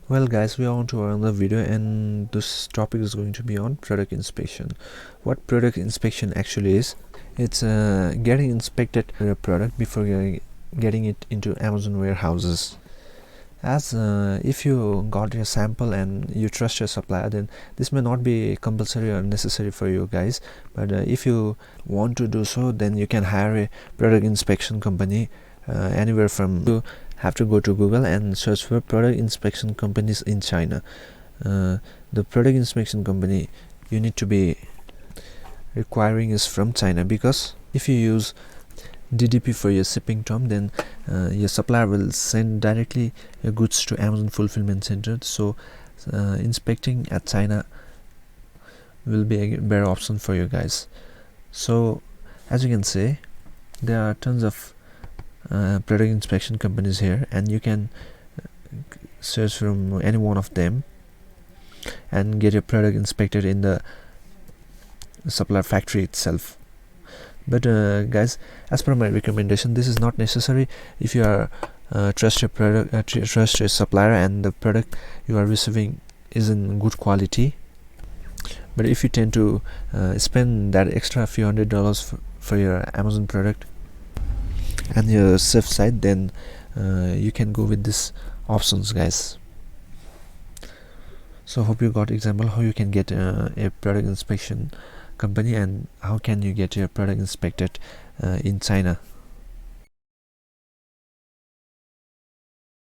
Well guys, we are on to another video, and this topic is going to be on product inspection. What product inspection actually is, it's getting inspected a product before getting it into Amazon warehouses. As if you got your sample and you trust your supplier, then this may not be compulsory or necessary for you guys, but if you want to do so, then you can hire a product inspection company anywhere from. You have to go to Google and search for product inspection companies in China. The product inspection company you need to be requiring is from China, because if you use DDP for your shipping term, then your supplier will send directly your goods to Amazon fulfillment center. So inspecting at China will be a better option for you guys. So as you can see, there are tons of product inspection companies here, and you can search from any one of them and get your product inspected in the supplier factory itself. But guys, as per my recommendation, this is not necessary if you are trust your product, trust your supplier, and the product you are receiving is in good quality. But if you tend to spend that extra few $100s for your Amazon product and your safe side, then you can go with these options, guys. So hope you got example how you can get a product inspection company and how can you get your product inspected in China.